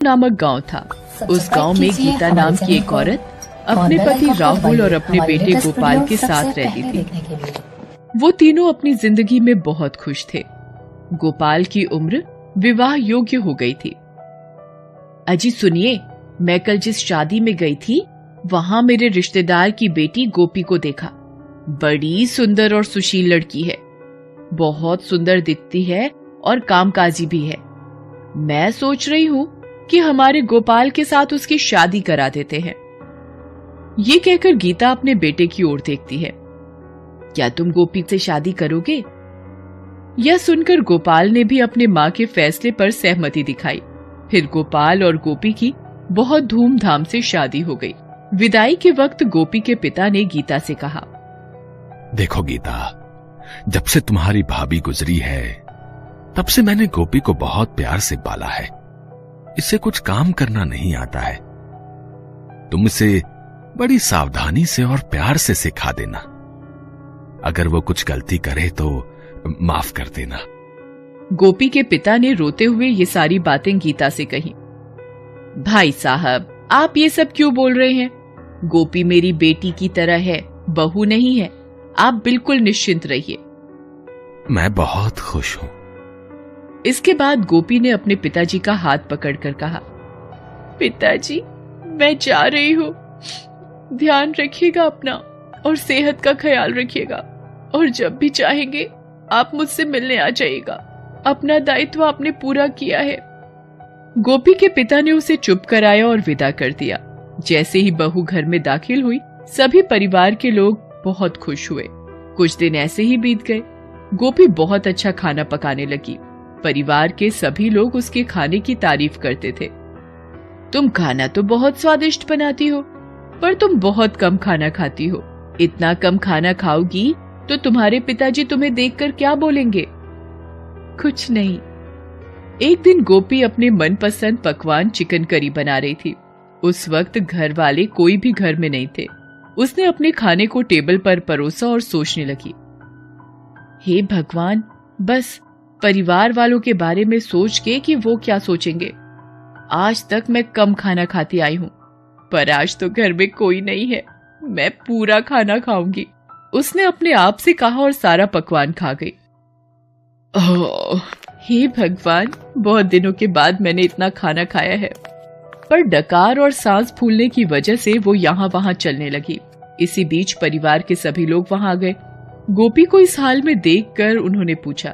नामक गांव था। उस गांव में गीता नाम की एक औरत अपने पति राहुल और अपने बेटे गोपाल के साथ रहती थी। वो तीनों अपनी जिंदगी में बहुत खुश थे। गोपाल की उम्र विवाह योग्य हो गई थी। अजी सुनिए, मैं कल जिस शादी में गई थी वहां मेरे रिश्तेदार की बेटी गोपी को देखा। बड़ी सुंदर और सुशील लड़की है, बहुत सुंदर दिखती है और कामकाजी भी है। मैं सोच रही हूँ कि हमारे गोपाल के साथ उसकी शादी करा देते हैं। ये कहकर गीता अपने बेटे की ओर देखती है। क्या तुम गोपी से शादी करोगे? यह सुनकर गोपाल ने भी अपने माँ के फैसले पर सहमति दिखाई। फिर गोपाल और गोपी की बहुत धूमधाम से शादी हो गई। विदाई के वक्त गोपी के पिता ने गीता से कहा, देखो गीता, जब से तुम्हारी भाभी गुजरी है तब से मैंने गोपी को बहुत प्यार से पाला है। इसे कुछ काम करना नहीं आता है। तुम इसे बड़ी सावधानी से और प्यार से सिखा देना। अगर वो कुछ गलती करे तो माफ कर देना। गोपी के पिता ने रोते हुए ये सारी बातें गीता से कही। भाई साहब, आप ये सब क्यों बोल रहे हैं? गोपी मेरी बेटी की तरह है, बहू नहीं है। आप बिल्कुल निश्चिंत रहिए। मैं बहुत खुश हूं। इसके बाद गोपी ने अपने पिताजी का हाथ पकड़कर कहा, पिताजी, मैं जा रही हूँ। ध्यान रखिएगा अपना और सेहत का ख्याल रखिएगा, और जब भी चाहेंगे आप मुझसे मिलने आ जाइएगा। अपना दायित्व आपने पूरा किया है। गोपी के पिता ने उसे चुप कराया और विदा कर दिया। जैसे ही बहू घर में दाखिल हुई, सभी परिवार के लोग बहुत खुश हुए। कुछ दिन ऐसे ही बीत गए। गोपी बहुत अच्छा खाना पकाने लगी। परिवार के सभी लोग उसके खाने की तारीफ करते थे। तुम खाना तो बहुत स्वादिष्ट बनाती हो, पर तुम बहुत कम खाना खाती हो। इतना कम खाना खाओगी तो तुम्हारे पिताजी तुम्हें देखकर क्या बोलेंगे? कुछ नहीं। एक दिन गोपी अपने मनपसंद पकवान चिकन करी बना रही थी। उस वक्त घर वाले कोई भी घर में नहीं थे। उसने अपने खाने को टेबल पर परोसा और सोचने लगी, हे भगवान, बस परिवार वालों के बारे में सोच के कि वो क्या सोचेंगे। आज तक मैं कम खाना खाती आई हूँ, पर आज तो घर में कोई नहीं है। मैं पूरा खाना खाऊंगी। उसने अपने आप से कहा और सारा पकवान खा गई। हे भगवान, बहुत दिनों के बाद मैंने इतना खाना खाया है। पर डकार और सांस फूलने की वजह से वो यहाँ वहां चलने लगी। इसी बीच परिवार के सभी लोग वहां आ गए। गोपी को इस हाल में देखकर उन्होंने पूछा,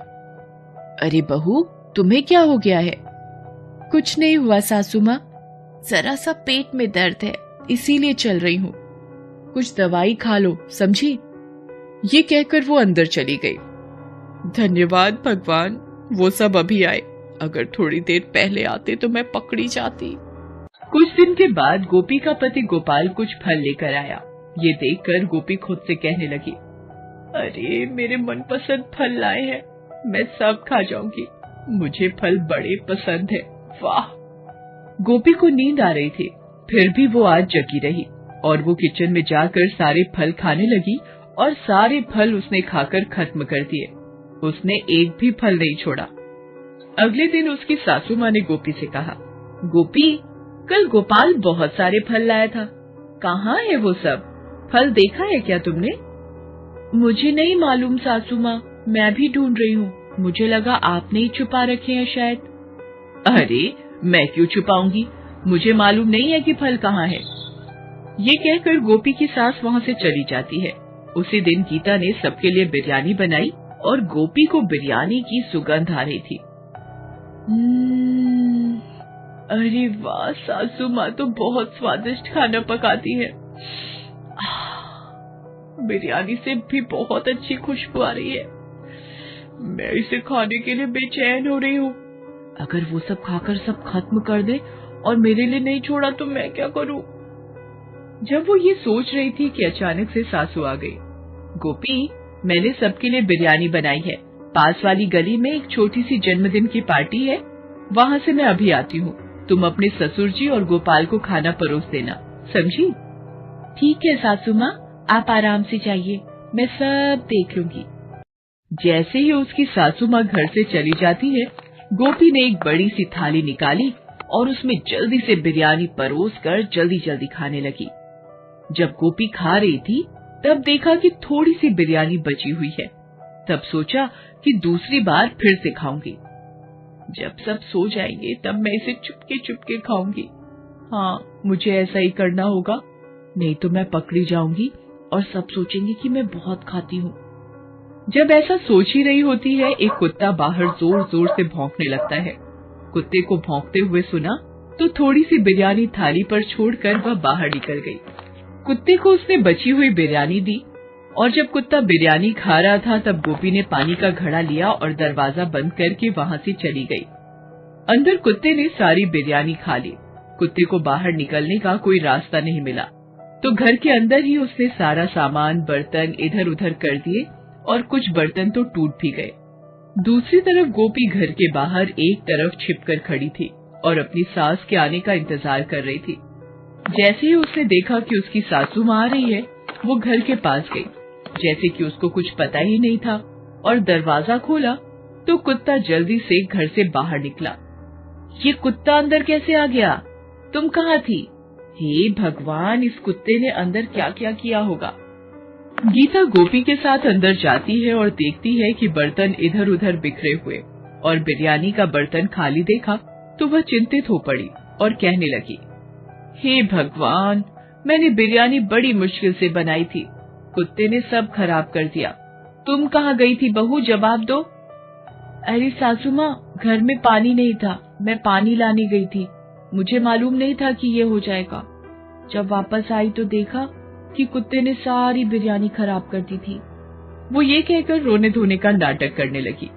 अरे बहू, तुम्हें क्या हो गया है? कुछ नहीं हुआ सासू माँ, जरा सा पेट में दर्द है, इसीलिए चल रही हूँ। कुछ दवाई खा लो, समझी? ये कहकर वो अंदर चली गई। धन्यवाद भगवान, वो सब अभी आए। अगर थोड़ी देर पहले आते तो मैं पकड़ी जाती। कुछ दिन के बाद गोपी का पति गोपाल कुछ फल लेकर आया। ये देखकर गोपी खुद से कहने लगी, अरे मेरे मनपसंद फल लाए हैं, मैं सब खा जाऊंगी। मुझे फल बड़े पसंद है। वाह! गोपी को नींद आ रही थी, फिर भी वो आज जगी रही और वो किचन में जाकर सारे फल खाने लगी और सारे फल उसने खाकर खत्म कर दिए। उसने एक भी फल नहीं छोड़ा। अगले दिन उसकी सासू माँ ने गोपी से कहा, गोपी, कल गोपाल बहुत सारे फल लाया था, कहाँ है वो सब? फल देखा है क्या तुमने? मुझे नहीं मालूम सासू माँ, मैं भी ढूंढ रही हूँ। मुझे लगा आपने ही छुपा रखे हैं शायद। अरे मैं क्यों छुपाऊंगी, मुझे मालूम नहीं है कि फल कहाँ है। ये कहकर गोपी की सास वहाँ से चली जाती है। उसी दिन गीता ने सबके लिए बिरयानी बनाई और गोपी को बिरयानी की सुगंध आ रही थी। अरे वाह, सासू माँ तो बहुत स्वादिष्ट खाना पकाती है। बिरयानी से भी बहुत अच्छी खुशबू आ रही है। मैं इसे खाने के लिए बेचैन हो रही हूँ। अगर वो सब खाकर सब खत्म कर दे और मेरे लिए नहीं छोड़ा तो मैं क्या करूँ? जब वो ये सोच रही थी कि अचानक से सासू आ गई। गोपी, मैंने सबके लिए बिरयानी बनाई है। पास वाली गली में एक छोटी सी जन्मदिन की पार्टी है, वहाँ से मैं अभी आती हूँ। तुम अपने ससुर जी और गोपाल को खाना परोस देना, समझी? ठीक है सासू माँ, आप आराम से जाइए, मैं सब देख लूंगी। जैसे ही उसकी सासू माँ घर से चली जाती है, गोपी ने एक बड़ी सी थाली निकाली और उसमें जल्दी से बिरयानी परोस कर जल्दी जल्दी खाने लगी। जब गोपी खा रही थी तब देखा कि थोड़ी सी बिरयानी बची हुई है। तब सोचा कि दूसरी बार फिर से खाऊंगी। जब सब सो जाएंगे तब मैं इसे चुपके चुपके खाऊंगी। हाँ, मुझे ऐसा ही करना होगा, नहीं तो मैं पकड़ी जाऊंगी और सब सोचेंगे कि मैं बहुत खाती हूँ। जब ऐसा सोच ही रही होती है, एक कुत्ता बाहर जोर जोर से भौंकने लगता है। कुत्ते को भौंकते हुए सुना तो थोड़ी सी बिरयानी थाली पर छोड़कर वह बाहर निकल गई। कुत्ते को उसने बची हुई बिरयानी दी और जब कुत्ता बिरयानी खा रहा था तब गोपी ने पानी का घड़ा लिया और दरवाजा बंद करके वहां से चली गई। अंदर कुत्ते ने सारी बिरयानी खा ली। कुत्ते को बाहर निकलने का कोई रास्ता नहीं मिला तो घर के अंदर ही उसने सारा सामान बर्तन इधर उधर कर दिए और कुछ बर्तन तो टूट भी गए। दूसरी तरफ गोपी घर के बाहर एक तरफ छिपकर खड़ी थी और अपनी सास के आने का इंतजार कर रही थी। जैसे ही उसने देखा कि उसकी सासू माँ आ रही है, वो घर के पास गई जैसे कि उसको कुछ पता ही नहीं था और दरवाजा खोला तो कुत्ता जल्दी से घर से बाहर निकला। ये कुत्ता अंदर कैसे आ गया? तुम कहाँ थी? हे भगवान, इस कुत्ते ने अंदर क्या क्या किया होगा। गीता गोपी के साथ अंदर जाती है और देखती है कि बर्तन इधर उधर बिखरे हुए और बिरयानी का बर्तन खाली देखा तो वह चिंतित हो पड़ी और कहने लगी, हे भगवान, मैंने बिरयानी बड़ी मुश्किल से बनाई थी, कुत्ते ने सब खराब कर दिया। तुम कहाँ गई थी बहू, जवाब दो। अरे सासू माँ, घर में पानी नहीं था, मैं पानी लाने गई थी, मुझे मालूम नहीं था कि ये हो जाएगा। जब वापस आई तो देखा कि कुत्ते ने सारी बिरयानी खराब कर दी थी। वो ये कहकर रोने धोने का नाटक करने लगी।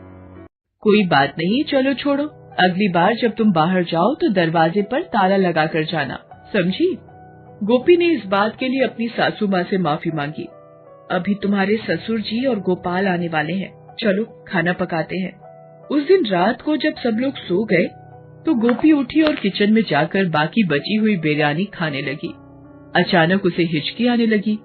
कोई बात नहीं, चलो छोड़ो, अगली बार जब तुम बाहर जाओ तो दरवाजे पर ताला लगा कर जाना, समझी? गोपी ने इस बात के लिए अपनी सासू माँ से माफी मांगी। अभी तुम्हारे ससुर जी और गोपाल आने वाले हैं, चलो खाना पकाते हैं। उस दिन रात को जब सब लोग सो गए तो गोपी उठी और किचन में जाकर बाकी बची हुई बिरयानी खाने लगी। अचानक उसे हिचकी आने लगी।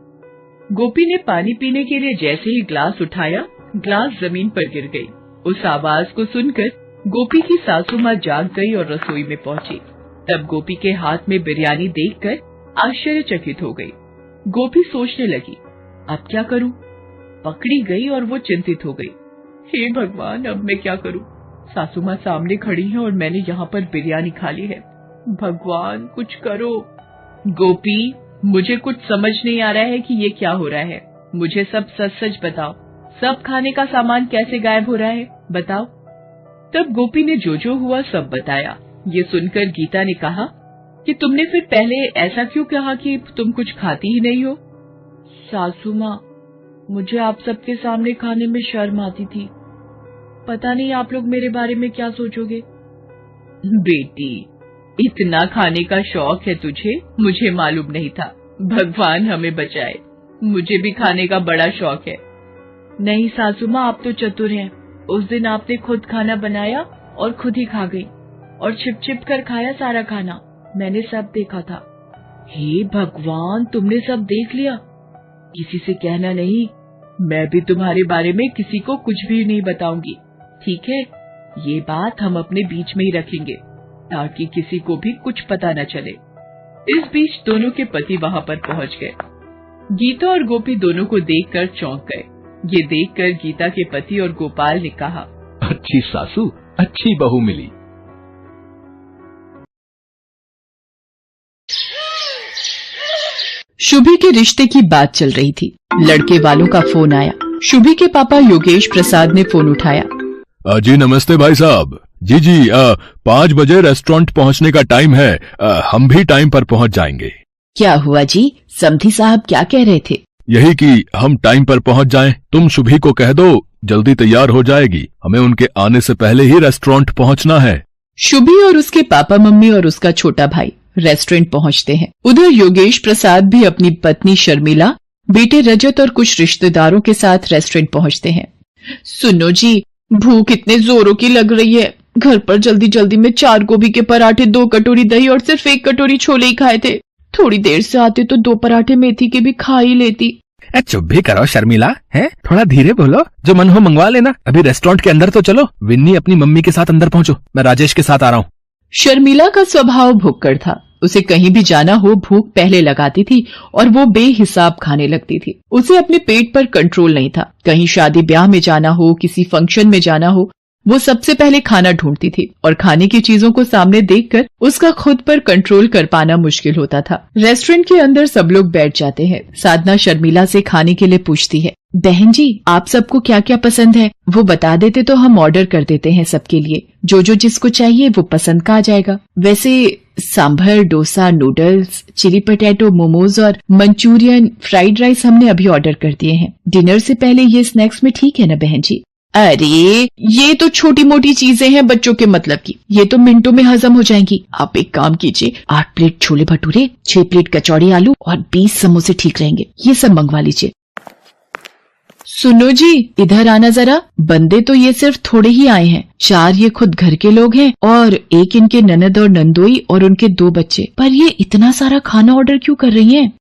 गोपी ने पानी पीने के लिए जैसे ही ग्लास उठाया, ग्लास जमीन पर गिर गई। उस आवाज को सुनकर गोपी की सासू माँ जाग गई और रसोई में पहुंची। तब गोपी के हाथ में बिरयानी देखकर आश्चर्यचकित हो गई। गोपी सोचने लगी, अब क्या करूं? पकड़ी गई और वो चिंतित हो गई। हे भगवान, अब मैं क्या करूं? सासू माँ सामने खड़ी हैं और मैंने यहाँ पर बिरयानी खा ली है। भगवान, कुछ करो। गोपी, मुझे कुछ समझ नहीं आ रहा है कि ये क्या हो रहा है। मुझे सब सच सच बताओ, सब खाने का सामान कैसे गायब हो रहा है, बताओ। तब गोपी ने जो जो हुआ सब बताया। ये सुनकर गीता ने कहा कि तुमने फिर पहले ऐसा क्यों कहा कि तुम कुछ खाती ही नहीं हो? सासू माँ, मुझे आप सबके सामने खाने में शर्म आती थी। पता नहीं आप लोग मेरे बारे में क्या सोचोगे। बेटी, इतना खाने का शौक है तुझे, मुझे मालूम नहीं था। भगवान हमें बचाए, मुझे भी खाने का बड़ा शौक है। नहीं सासू माँ, आप तो चतुर हैं। उस दिन आपने खुद खाना बनाया और खुद ही खा गई और छिप छिप कर खाया सारा खाना, मैंने सब देखा था। हे भगवान, तुमने सब देख लिया? किसी से कहना नहीं, मैं भी तुम्हारे बारे में किसी को कुछ भी नहीं बताऊंगी, ठीक है? ये बात हम अपने बीच में ही रखेंगे ताकि किसी को भी कुछ पता न चले। इस बीच दोनों के पति वहां पर पहुंच गए। गीता और गोपी दोनों को देखकर चौंक गए। ये देखकर गीता के पति और गोपाल ने कहा, अच्छी सासू, अच्छी बहू मिली। शुभी के रिश्ते की बात चल रही थी। लड़के वालों का फोन आया। शुभी के पापा योगेश प्रसाद ने फोन उठाया। जी नमस्ते भाई साहब। जी 5 बजे रेस्टोरेंट पहुंचने का टाइम है, हम भी टाइम पर पहुंच जाएंगे। क्या हुआ जी? समधी साहब क्या कह रहे थे? यही कि हम टाइम पर पहुंच जाएं। तुम शुभी को कह दो, जल्दी तैयार हो जाएगी। हमें उनके आने से पहले ही रेस्टोरेंट पहुंचना है। शुभी और उसके पापा मम्मी और उसका छोटा भाई रेस्टोरेंट पहुंचते हैं। उधर योगेश प्रसाद भी अपनी पत्नी शर्मिला, बेटे रजत और कुछ रिश्तेदारों के साथ रेस्टोरेंट पहुंचते हैं। सुनो जी, भूख इतने जोरों की लग रही है। घर पर जल्दी जल्दी में 4 गोभी के पराठे, 2 कटोरी दही और सिर्फ 1 कटोरी छोले ही खाए थे। थोड़ी देर से आते तो 2 पराठे मेथी के भी खा ही लेती। चुप भी करो शर्मिला, है? थोड़ा धीरे बोलो, जो मन हो मंगवा लेना। अभी रेस्टोरेंट के अंदर तो चलो। विन्नी, अपनी मम्मी के साथ अंदर पहुंचो, मैं राजेश के साथ आ रहा हूँ। शर्मिला का स्वभाव भुक्कड़ था। उसे कहीं भी जाना हो भूख पहले लगाती थी और वो बेहिसाब खाने लगती थी। उसे अपने पेट पर कंट्रोल नहीं था। कहीं शादी ब्याह में जाना हो, किसी फंक्शन में जाना हो, वो सबसे पहले खाना ढूंढती थी और खाने की चीजों को सामने देखकर उसका खुद पर कंट्रोल कर पाना मुश्किल होता था। रेस्टोरेंट के अंदर सब लोग बैठ जाते हैं। साधना शर्मिला से खाने के लिए पूछती है, बहन जी आप सबको क्या क्या पसंद है वो बता देते तो हम ऑर्डर कर देते हैं सबके लिए। जो जो जिसको चाहिए वो पसंद का आ जाएगा। वैसे sambar, dosa, noodles, chilli potato, momos और मंचूरियन, फ्राइड राइस हमने अभी ऑर्डर कर दिए हैं। डिनर से पहले ये स्नैक्स में ठीक है ना बहन जी? अरे ये तो छोटी मोटी चीजें हैं बच्चों के मतलब की, ये तो मिनटों में हजम हो जाएंगी। आप एक काम कीजिए, 8 प्लेट छोले भटूरे, 6 प्लेट कचौड़ी आलू और 20 समोसे ठीक रहेंगे। ये सब मंगवा लीजिए। सुनो जी, इधर आना जरा। बंदे तो ये सिर्फ थोड़े ही आए हैं, 4 ये खुद घर के लोग हैं और 1 इनके ननद और नंदोई और उनके 2 बच्चे। पर ये इतना सारा खाना ऑर्डर क्यों कर रही हैं?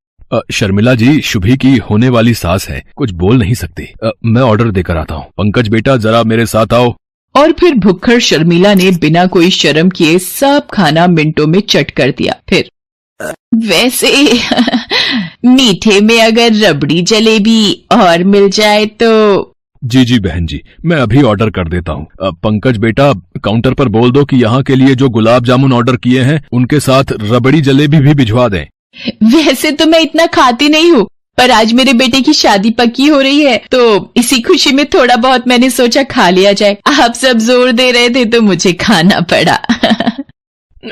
शर्मिला जी शुभी की होने वाली सास है, कुछ बोल नहीं सकती। मैं ऑर्डर देकर आता हूँ। पंकज बेटा जरा मेरे साथ आओ। और फिर भुक्खड़ शर्मिला ने बिना कोई शर्म किए सब खाना मिनटों में चट कर दिया। फिर वैसे मीठे में अगर रबड़ी जलेबी और मिल जाए तो। जी बहन जी, मैं अभी ऑर्डर कर देता हूँ। पंकज बेटा काउंटर पर बोल दो कि यहाँ के लिए जो गुलाब जामुन ऑर्डर किए हैं उनके साथ रबड़ी जलेबी भी भिजवा दें। वैसे तो मैं इतना खाती नहीं हूँ, पर आज मेरे बेटे की शादी पक्की हो रही है तो इसी खुशी में थोड़ा बहुत मैंने सोचा खा लिया जाए। आप सब जोर दे रहे थे तो मुझे खाना पड़ा।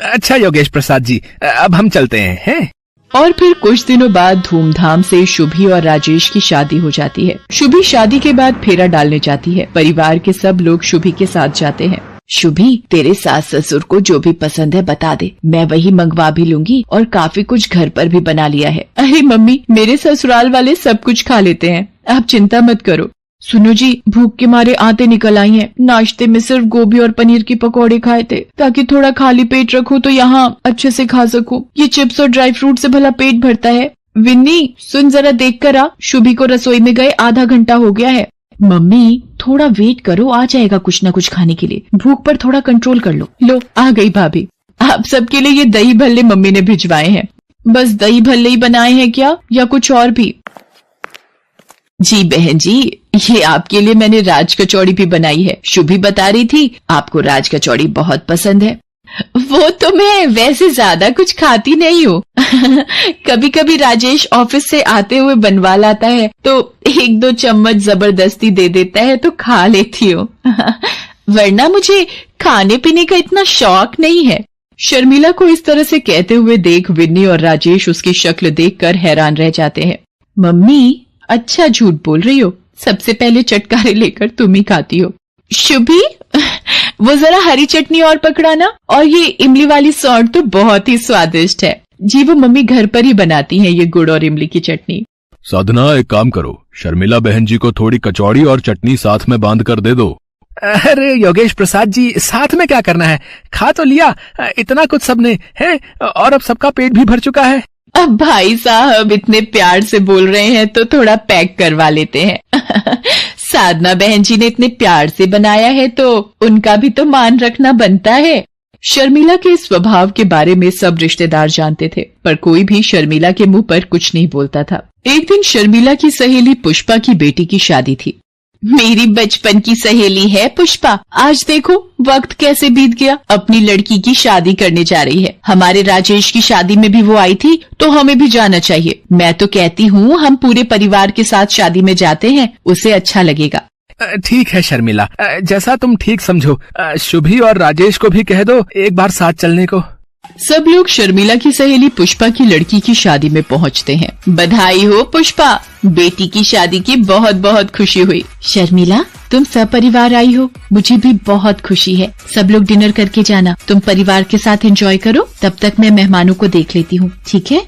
अच्छा योगेश प्रसाद जी, अब हम चलते हैं। और फिर कुछ दिनों बाद धूमधाम से शुभी और राजेश की शादी हो जाती है। शुभी शादी के बाद फेरा डालने जाती है। परिवार के सब लोग शुभी के साथ जाते हैं। शुभी, तेरे सास ससुर को जो भी पसंद है बता दे, मैं वही मंगवा भी लूंगी और काफी कुछ घर पर भी बना लिया है। अरे मम्मी, मेरे ससुराल वाले सब कुछ खा लेते हैं, आप चिंता मत करो। सुनो जी, भूख के मारे आते निकल आई हैं। नाश्ते में सिर्फ गोभी और पनीर की पकौड़े खाए थे ताकि थोड़ा खाली पेट रखूं तो यहाँ अच्छे से खा सकूं। ये चिप्स और ड्राई फ्रूट से भला पेट भरता है? विन्नी सुन, जरा देख कर आ, शुभी को रसोई में गए आधा घंटा हो गया है। मम्मी थोड़ा वेट करो, आ जाएगा कुछ न कुछ खाने के लिए। भूख पर थोड़ा कंट्रोल कर लो। लो आ गई भाभी। आप सबके लिए ये दही भल्ले मम्मी ने भिजवाए हैं। बस दही भल्ले ही बनाए हैं क्या या कुछ और भी? जी बहन जी, ये आपके लिए मैंने राज कचौड़ी भी बनाई है। शुभी बता रही थी आपको राज कचौड़ी बहुत पसंद है। वो तो मैं वैसे ज्यादा कुछ खाती नहीं हूँ। कभी कभी राजेश ऑफिस से आते हुए बनवा लाता है तो 1-2 चम्मच जबरदस्ती दे देता है तो खा लेती हूँ। वरना मुझे खाने पीने का इतना शौक नहीं है। शर्मिला को इस तरह से कहते हुए देख विन्नी और राजेश उसकी शक्ल देखकर हैरान रह जाते हैं। मम्मी अच्छा झूठ बोल रही हो, सबसे पहले चटकारे लेकर तुम ही खाती हो। शुभी, वो जरा हरी चटनी और पकड़ाना, और ये इमली वाली सौंठ तो बहुत ही स्वादिष्ट है। जी वो मम्मी घर पर ही बनाती हैं ये गुड़ और इमली की चटनी। साधना एक काम करो, शर्मिला बहन जी को थोड़ी कचौड़ी और चटनी साथ में बांध कर दे दो। अरे योगेश प्रसाद जी, साथ में क्या करना है, खा तो लिया, इतना कुछ सबने है और अब सबका पेट भी भर चुका है। अब भाई साहब इतने प्यार से बोल रहे हैं तो थोड़ा पैक करवा लेते हैं। साधना बहन जी ने इतने प्यार से बनाया है तो उनका भी तो मान रखना बनता है। शर्मिला के स्वभाव के बारे में सब रिश्तेदार जानते थे, पर कोई भी शर्मिला के मुंह पर कुछ नहीं बोलता था। एक दिन शर्मिला की सहेली पुष्पा की बेटी की शादी थी। मेरी बचपन की सहेली है पुष्पा, आज देखो वक्त कैसे बीत गया, अपनी लड़की की शादी करने जा रही है। हमारे राजेश की शादी में भी वो आई थी तो हमें भी जाना चाहिए। मैं तो कहती हूँ हम पूरे परिवार के साथ शादी में जाते हैं, उसे अच्छा लगेगा। ठीक है शर्मिला, जैसा तुम ठीक समझो। शुभी और राजेश को भी कह दो एक बार साथ चलने को। सब लोग शर्मिला की सहेली पुष्पा की लड़की की शादी में पहुंचते हैं। बधाई हो पुष्पा, बेटी की शादी की बहुत बहुत खुशी हुई। शर्मिला तुम सब परिवार आई हो, मुझे भी बहुत खुशी है। सब लोग डिनर करके जाना, तुम परिवार के साथ एंजॉय करो, तब तक मैं मेहमानों को देख लेती हूँ, ठीक है?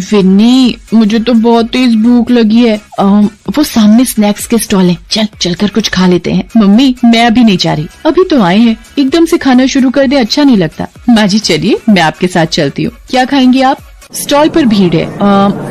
विन्नी मुझे तो बहुत तेज भूख लगी है। वो सामने स्नैक्स के स्टॉल है, चलकर कुछ खा लेते हैं। मम्मी मैं अभी नहीं जा रही, अभी तो आए हैं, एकदम से खाना शुरू कर दे अच्छा नहीं लगता। माँ जी चलिए मैं आपके साथ चलती हूँ। क्या खाएंगे आप? स्टॉल पर भीड़ है,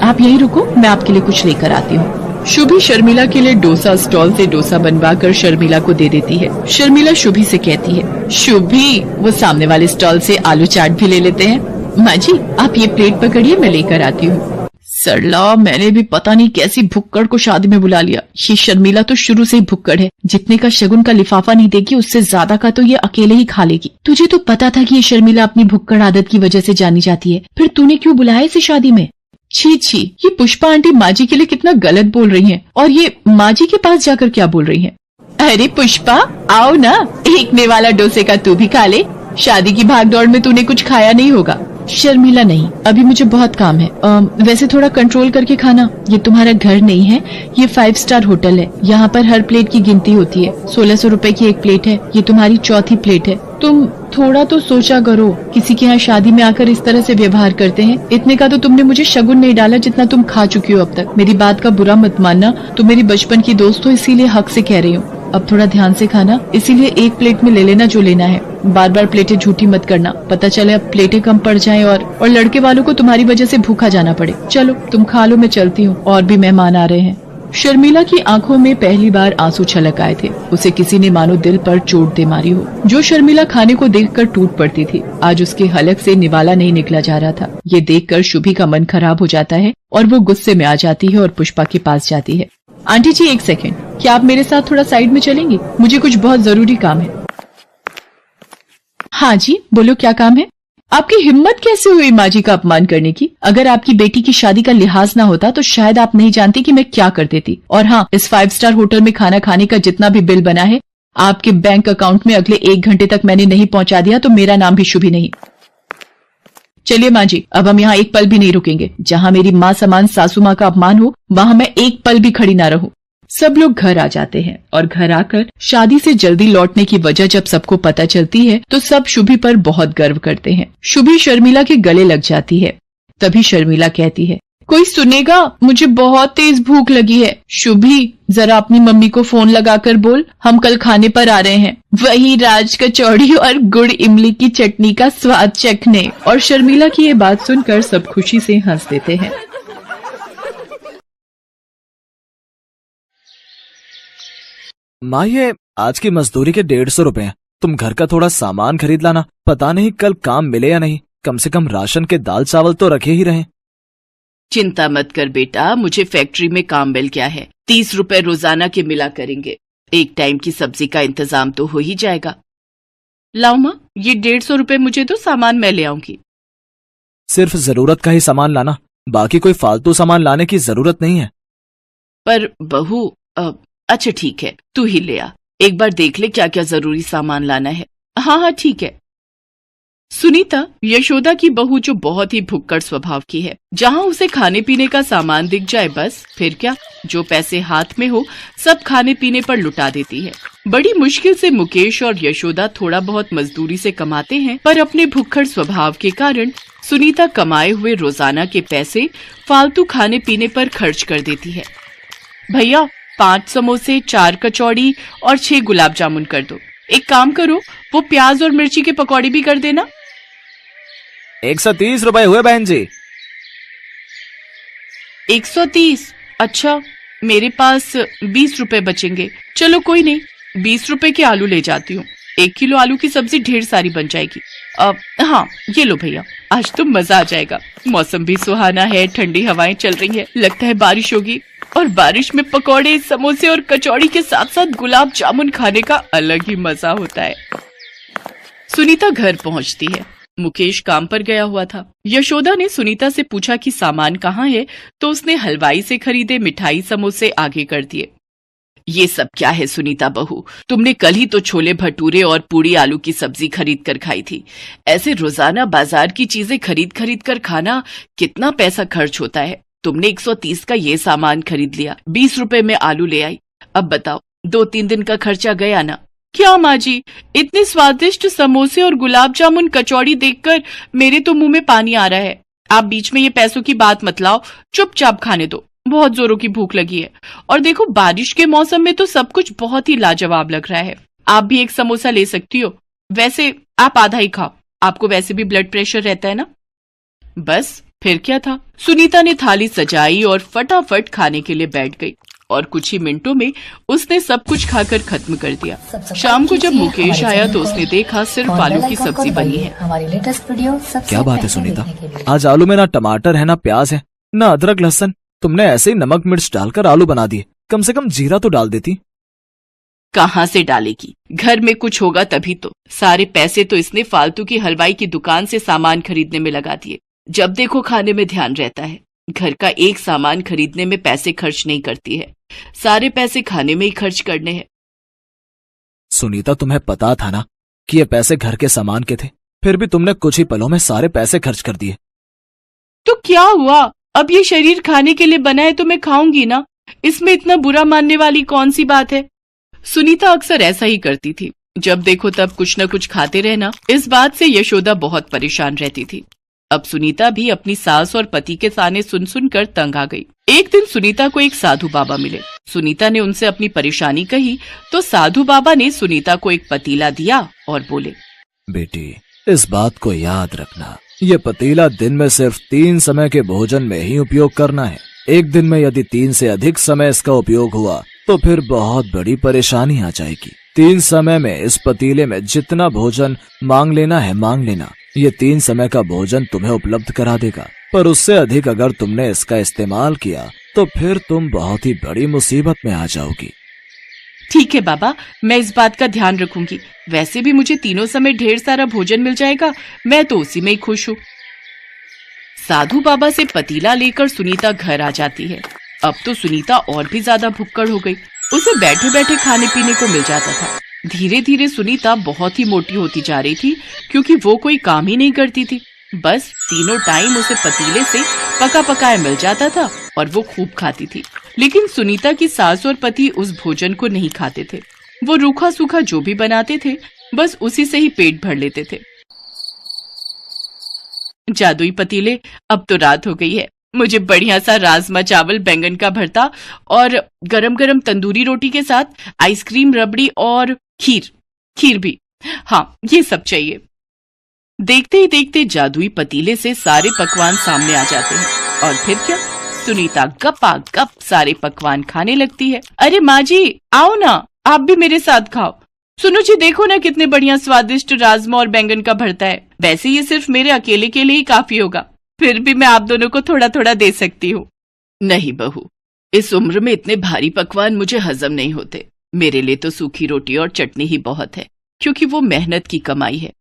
आप यहीं रुको, मैं आपके लिए कुछ लेकर आती हूँ। शुभी शर्मिला के लिए डोसा स्टॉल से डोसा बनवा कर शर्मिला को दे देती है। शर्मिला शुभी से कहती है, शुभी वो सामने वाले स्टॉल से आलू चाट भी ले लेते हैं। माँ जी आप ये प्लेट पकड़िए, मैं लेकर आती हूँ। सरला, मैंने भी पता नहीं कैसी भुक्कड़ को शादी में बुला लिया। ये शर्मिला तो शुरू से ही भुक्कड़ है, जितने का शगुन का लिफाफा नहीं देगी उससे ज्यादा का तो ये अकेले ही खा लेगी। तुझे तो पता था कि ये शर्मिला अपनी भुक्कड़ आदत की वजह से जानी जाती है, फिर तूने क्यों बुलाया इसे शादी में? छी छी, ये पुष्पा आंटी माँ जी के लिए कितना गलत बोल रही हैं, और ये माँ जी के पास जाकर क्या बोल रही हैं। अरे पुष्पा आओ ना, एक में वाला डोसे का तू भी खा ले, शादी की भागदौड़ में तूने कुछ खाया नहीं होगा। शर्मिला नहीं, अभी मुझे बहुत काम है। वैसे थोड़ा कंट्रोल करके खाना, ये तुम्हारा घर नहीं है, ये 5 स्टार होटल है। यहाँ पर हर प्लेट की गिनती होती है। 1600 रुपए की एक प्लेट है, ये तुम्हारी चौथी प्लेट है। तुम थोड़ा तो सोचा करो, किसी के यहाँ शादी में आकर इस तरह से व्यवहार करते हैं। इतने का तो तुमने मुझे शगुन नहीं डाला जितना तुम खा चुकी हो अब तक। मेरी बात का बुरा मत मानना, तुम मेरी बचपन की दोस्त हो, इसीलिए हक से कह रही हूँ। अब थोड़ा ध्यान से खाना, इसीलिए एक प्लेट में ले लेना जो लेना है। बार बार प्लेटें झूठी मत करना, पता चले अब प्लेटें कम पड़ जाएं और लड़के वालों को तुम्हारी वजह से भूखा जाना पड़े। चलो तुम खा लो, मैं चलती हूँ, और भी मेहमान आ रहे हैं। शर्मिला की आंखों में पहली बार आंसू छलक आए थे। उसे किसी ने मानो दिल पर चोट दे मारी हो। जो शर्मिला खाने को देखकर टूट पड़ती थी, आज उसके हलक से निवाला नहीं निकला जा रहा था। ये देखकर शुभी का मन खराब हो जाता है और वो गुस्से में आ जाती है और पुष्पा के पास जाती है। आंटी जी एक सेकंड, क्या आप मेरे साथ थोड़ा साइड में चलेंगी? मुझे कुछ बहुत जरूरी काम है। हाँ जी बोलो, क्या काम है? आपकी हिम्मत कैसे हुई माँ जी का अपमान करने की? अगर आपकी बेटी की शादी का लिहाज ना होता तो शायद आप नहीं जानती कि मैं क्या कर देती। और हाँ, इस 5 स्टार होटल में खाना खाने का जितना भी बिल बना है आपके बैंक अकाउंट में अगले 1 घंटे तक मैंने नहीं पहुंचा दिया तो मेरा नाम भी शुभी नहीं। चलिए माँ जी, अब हम यहाँ एक पल भी नहीं रुकेंगे। जहाँ मेरी माँ समान सासू माँ का अपमान हो, वहाँ मैं एक पल भी खड़ी ना रहूं। सब लोग घर आ जाते हैं और घर आकर शादी से जल्दी लौटने की वजह जब सबको पता चलती है तो सब शुभी पर बहुत गर्व करते हैं। शुभी शर्मिला के गले लग जाती है। तभी शर्मिला कहती है, कोई सुनेगा? मुझे बहुत तेज भूख लगी है। शुभी जरा अपनी मम्मी को फोन लगाकर बोल, हम कल खाने पर आ रहे हैं, वही राज कचौड़ी और गुड़ इमली की चटनी का स्वाद चखने। और शर्मिला की ये बात सुनकर सब खुशी से हंस देते हैं। माँ ये आज की मजदूरी के 150 रुपए हैं, तुम घर का थोड़ा सामान खरीद लाना। पता नहीं कल काम मिले या नहीं, कम से कम राशन के दाल चावल तो रखे ही रहें। चिंता मत कर बेटा, मुझे फैक्ट्री में काम मिल गया है। 30 रुपए रोजाना के मिला करेंगे, एक टाइम की सब्जी का इंतजाम तो हो ही जाएगा। लाओ माँ, ये 150 रुपए मुझे तो सामान मैं ले आऊंगी। सिर्फ जरूरत का ही सामान लाना, बाकी कोई फालतू सामान लाने की जरूरत नहीं है। पर बहू, अच्छा ठीक है, तू ही ले आ। एक बार देख ले क्या क्या जरूरी सामान लाना है। हाँ हाँ ठीक है। सुनीता यशोदा की बहू जो बहुत ही भुक्कड़ स्वभाव की है। जहाँ उसे खाने पीने का सामान दिख जाए बस, फिर क्या, जो पैसे हाथ में हो सब खाने पीने पर लुटा देती है। बड़ी मुश्किल से मुकेश और यशोदा थोड़ा बहुत मजदूरी से कमाते हैं, पर अपने भुक्कड़ स्वभाव के कारण सुनीता कमाए हुए रोजाना के पैसे फालतू खाने पीने पर खर्च कर देती है। भैया 5 समोसे, 4 कचौड़ी और 6 गुलाब जामुन कर दो। एक काम करो, वो प्याज और मिर्ची के पकौड़े भी कर देना। 130 रुपए हुए बहन जी। 130? अच्छा, मेरे पास 20 रुपए बचेंगे। चलो कोई नहीं, 20 रुपए के आलू ले जाती हूँ। 1 किलो आलू की सब्जी ढेर सारी बन जाएगी। हाँ ये लो भैया, आज तो मजा आ जाएगा। मौसम भी सुहाना है, ठंडी हवाएं चल रही है, लगता है बारिश होगी। और बारिश में पकौड़े, समोसे और कचौड़ी के साथ साथ गुलाब जामुन खाने का अलग ही मजा होता है। सुनीता घर पहुंचती है। मुकेश काम पर गया हुआ था। यशोदा ने सुनीता से पूछा कि सामान कहाँ है, तो उसने हलवाई से खरीदे मिठाई समोसे आगे कर दिए। ये सब क्या है सुनीता बहू, तुमने कल ही तो छोले भटूरे और पूड़ी आलू की सब्जी खरीद कर खाई थी। ऐसे रोजाना बाजार की चीजें खरीद खरीद कर खाना कितना पैसा खर्च होता है। तुमने 130 का ये सामान खरीद लिया, 20 रुपए में आलू ले आई। अब बताओ, 2-3 दिन का खर्चा गया ना? क्या माँ जी, इतने स्वादिष्ट समोसे और गुलाब जामुन कचौड़ी देखकर मेरे तो मुंह में पानी आ रहा है। आप बीच में ये पैसों की बात मत लाओ, चुपचाप खाने दो, बहुत जोरों की भूख लगी है। और देखो, बारिश के मौसम में तो सब कुछ बहुत ही लाजवाब लग रहा है। आप भी एक समोसा ले सकती हो, वैसे आप आधा ही खाओ, आपको वैसे भी ब्लड प्रेशर रहता है ना। बस फिर क्या था, सुनीता ने थाली सजाई और फटाफट खाने के लिए बैठ गई। और कुछ ही मिनटों में उसने सब कुछ खाकर खत्म कर दिया। शाम को जब मुकेश आया तो उसने देखा सिर्फ आलू की सब्जी बनी है। हमारी लेटेस्ट वीडियो क्या बात है सुनीता, आज आलू में ना टमाटर है ना प्याज है ना अदरक लहसुन, तुमने ऐसे ही नमक मिर्च डालकर आलू बना दिए। कम से कम जीरा तो डाल देती। कहाँ से डालेगी, घर में कुछ होगा तभी तो। सारे पैसे तो इसने फालतू की हलवाई की दुकान से सामान खरीदने में लगा दिए। जब देखो खाने में ध्यान रहता है। घर का एक सामान खरीदने में पैसे खर्च नहीं करती है, सारे पैसे खाने में ही खर्च करने हैं। सुनीता, तुम्हें पता था ना कि ये पैसे घर के सामान के थे, फिर भी तुमने कुछ ही पलों में सारे पैसे खर्च कर दिए। तो क्या हुआ, अब ये शरीर खाने के लिए बना है तो मैं खाऊंगी ना, इसमें इतना बुरा मानने वाली कौन सी बात है। सुनीता अक्सर ऐसा ही करती थी, जब देखो तब कुछ न कुछ खाते रहना। इस बात से यशोदा बहुत परेशान रहती थी। अब सुनीता भी अपनी सास और पति के ताने सुन सुनकर तंग आ गई। एक दिन सुनीता को एक साधु बाबा मिले। सुनीता ने उनसे अपनी परेशानी कही तो साधु बाबा ने सुनीता को एक पतीला दिया और बोले, बेटी, इस बात को याद रखना, ये पतीला दिन में सिर्फ 3 समय के भोजन में ही उपयोग करना है। एक दिन में यदि 3 से अधिक समय इसका उपयोग हुआ तो फिर बहुत बड़ी परेशानी आ जाएगी। 3 समय में इस पतीले में जितना भोजन मांग लेना है मांग लेना। ये 3 समय का भोजन तुम्हें उपलब्ध करा देगा, पर उससे अधिक अगर तुमने इसका इस्तेमाल किया तो फिर तुम बहुत ही बड़ी मुसीबत में आ जाओगी। ठीक है बाबा, मैं इस बात का ध्यान रखूंगी। वैसे भी मुझे तीनों समय ढेर सारा भोजन मिल जाएगा, मैं तो उसी में ही खुश हूँ। साधु बाबा से पतीला लेकर सुनीता घर आ जाती है। अब तो सुनीता और भी ज्यादा भुक्कड़ हो गई। उसे बैठे बैठे खाने पीने को मिल जाता था। धीरे धीरे सुनीता बहुत ही मोटी होती जा रही थी, क्योंकि वो कोई काम ही नहीं करती थी। बस तीनों टाइम उसे पतीले से पका पकाया मिल जाता था और वो खूब खाती थी। लेकिन सुनीता की सास और पति उस भोजन को नहीं खाते थे। वो रूखा सूखा जो भी बनाते थे बस उसी से ही पेट भर लेते थे। जादुई पतीले, अब तो रात हो गई है। मुझे बढ़िया सा राजमा चावल, बैंगन का भरता और गरम गरम तंदूरी रोटी के साथ आइसक्रीम, रबड़ी और खीर भी, हाँ ये सब चाहिए। देखते ही देखते जादुई पतीले से सारे पकवान सामने आ जाते हैं और फिर क्या, सुनीता गपागप सारे पकवान खाने लगती है। अरे माँ जी, आओ ना, आप भी मेरे साथ खाओ। सुनो जी, देखो ना कितने बढ़िया स्वादिष्ट राजमा और बैंगन का भरता है। वैसे ये सिर्फ मेरे अकेले के लिए ही काफी होगा, फिर भी मैं आप दोनों को थोड़ा थोड़ा दे सकती हूँ। नहीं बहू, इस उम्र में इतने भारी पकवान मुझे हजम नहीं होते। मेरे लिए तो सूखी रोटी और चटनी ही बहुत है, क्योंकि वो मेहनत की कमाई है।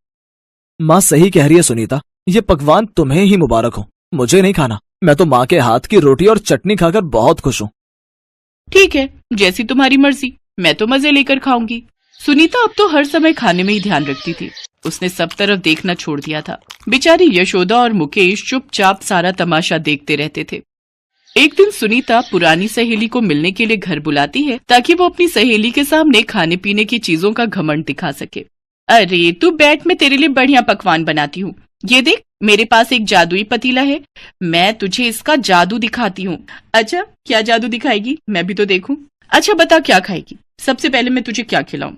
माँ सही कह रही है सुनीता, ये पकवान तुम्हें ही मुबारक हो, मुझे नहीं खाना। मैं तो माँ के हाथ की रोटी और चटनी खाकर बहुत खुश हूँ। ठीक है, जैसी तुम्हारी मर्जी, मैं तो मजे लेकर खाऊंगी। सुनीता अब तो हर समय खाने में ही ध्यान रखती थी। उसने सब तरफ देखना छोड़ दिया था। बेचारी यशोदा और मुकेश चुपचाप सारा तमाशा देखते रहते थे। एक दिन सुनीता पुरानी सहेली को मिलने के लिए घर बुलाती है, ताकि वो अपनी सहेली के सामने खाने पीने की चीजों का घमंड दिखा सके। अरे तू बैठ, मैं तेरे लिए बढ़िया पकवान बनाती हूँ। ये देख, मेरे पास एक जादुई पतीला है, मैं तुझे इसका जादू दिखाती हूँ। अच्छा, क्या जादू दिखाएगी, मैं भी तो देखूं। अच्छा बता, क्या खाएगी? सबसे पहले मैं तुझे क्या खिलाऊं?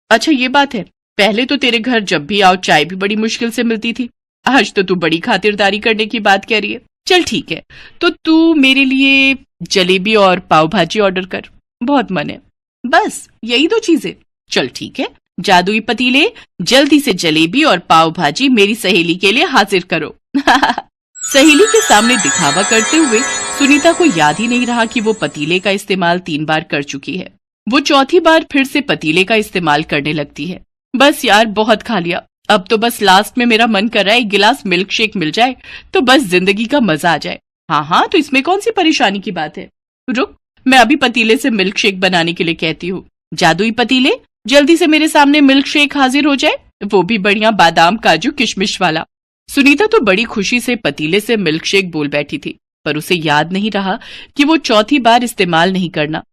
अच्छा ये बात है, पहले तो तेरे घर जब भी आओ चाय भी बड़ी मुश्किल से मिलती थी। आज तो तू बड़ी खातिरदारी करने की बात कह रही है। चल ठीक है, तो तू मेरे लिए जलेबी और पाव भाजी ऑर्डर कर, बहुत मन है। बस यही 2 चीजें? चल ठीक है, जादुई पतीले, जल्दी से जलेबी और पाव भाजी मेरी सहेली के लिए हाजिर करो। सहेली के सामने दिखावा करते हुए सुनीता को याद ही नहीं रहा कि वो पतीले का इस्तेमाल 3 बार कर चुकी है। वो चौथी बार फिर से पतीले का इस्तेमाल करने लगती है। बस यार, बहुत खा लिया, अब तो बस लास्ट में मेरा मन कर रहा है 1 गिलास मिल्क शेक मिल जाए तो बस जिंदगी का मजा आ जाए। हाँ, तो इसमें कौन सी परेशानी की बात है? रुक, मैं अभी पतीले से मिल्क शेक बनाने के लिए कहती हूँ। जादुई पतीले, जल्दी से मेरे सामने मिल्क शेक हाजिर हो जाए, वो भी बढ़िया बादाम काजू किशमिश वाला। सुनीता तो बड़ी खुशी से पतीले से मिल्क शेक बोल बैठी थी, पर उसे याद नहीं रहा कि वो चौथी बार इस्तेमाल नहीं करना।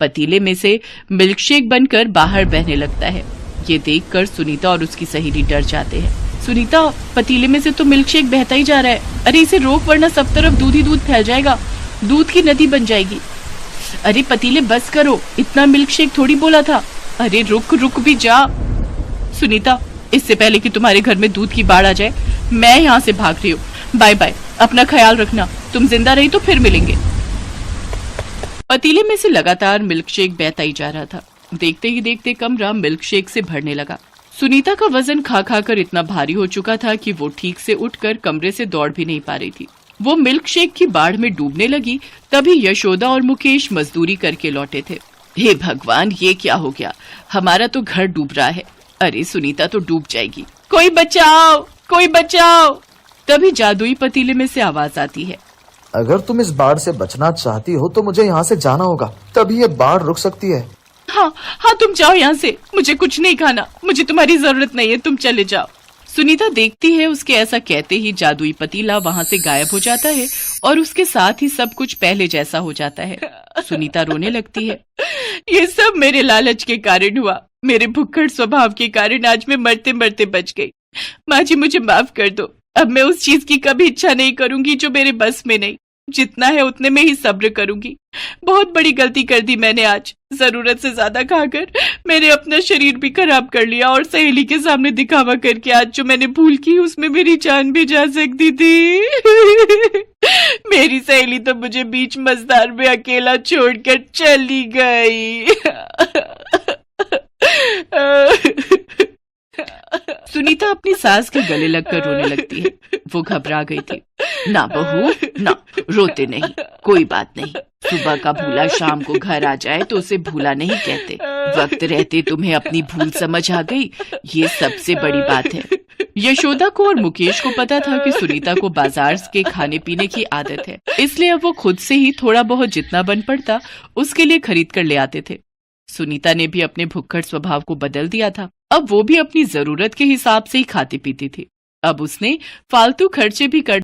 पतीले में से मिल्क शेक बनकर बाहर बहने लगता है। ये देखकर सुनीता और उसकी सहेली डर जाते हैं। सुनीता, पतीले में से तो मिल्क शेक बहता ही जा रहा है। अरे इसे रोक, वरना सब तरफ दूध ही दूध फैल जाएगा, दूध की नदी बन जाएगी। अरे पतीले बस करो, इतना मिल्क शेक थोड़ी बोला था। अरे रुक भी जा। सुनीता, इससे पहले कि तुम्हारे घर में दूध की बाढ़ आ जाए, मैं यहाँ से भाग रही हूँ। बाय बाय, अपना ख्याल रखना। तुम जिंदा रही तो फिर मिलेंगे। पतीले में से लगातार मिल्क शेक बहता ही जा रहा था। देखते ही देखते कमरा मिल्क शेक से भरने लगा। सुनीता का वजन खा खा कर इतना भारी हो चुका था कि वो ठीक से उठकर कमरे से दौड़ भी नहीं पा रही थी। वो मिल्क शेक की बाढ़ में डूबने लगी। तभी यशोदा और मुकेश मजदूरी करके लौटे थे। हे भगवान, ये क्या हो गया? हमारा तो घर डूब रहा है। अरे सुनीता तो डूब जाएगी। कोई बचाओ, कोई बचाओ। तभी जादुई पतीले में से आवाज आती है। अगर तुम इस बाढ़ से बचना चाहती हो तो मुझे यहाँ से जाना होगा, तभी ये बाढ़ रुक सकती है। हाँ, तुम जाओ यहाँ से। मुझे कुछ नहीं खाना, मुझे तुम्हारी जरूरत नहीं है, तुम चले जाओ। सुनीता देखती है उसके ऐसा कहते ही जादुई पतीला वहाँ से गायब हो जाता है और उसके साथ ही सब कुछ पहले जैसा हो जाता है। सुनीता रोने लगती है। ये सब मेरे लालच के कारण हुआ। मेरे भुक्खड़ स्वभाव के कारण आज मैं मरते मरते बच गई। माँ जी, मुझे माफ कर दो। अब मैं उस चीज की कभी इच्छा नहीं करूंगी जो मेरे बस में नहीं। जितना है उतने में ही सब्र करूंगी। बहुत बड़ी गलती कर दी मैंने आज। जरूरत से ज्यादा खाकर मैंने अपना शरीर भी खराब कर लिया और सहेली के सामने दिखावा करके आज जो मैंने भूल की उसमें मेरी जान भी जा सकती थी। मेरी सहेली तो मुझे बीच मझधार में अकेला छोड़कर चली गई। सुनीता अपनी सास के गले लगकर रोने लगती है। वो घबरा गई थी। ना बहू, ना, रोते नहीं, कोई बात नहीं। सुबह का भूला शाम को घर आ जाए तो उसे भूला नहीं कहते। वक्त रहते तुम्हें अपनी भूल समझ आ गई, ये सबसे बड़ी बात है। यशोदा को और मुकेश को पता था कि सुनीता को बाजार के खाने पीने की आदत है, इसलिए अब वो खुद से ही थोड़ा बहुत जितना बन पड़ता उसके लिए खरीद कर ले आते थे। सुनीता ने भी अपने भुक्खड़ स्वभाव को बदल दिया था। अब वो भी अपनी जरूरत के हिसाब से ही खाती पीती थी। अब उसने फालतू खर्चे भी कर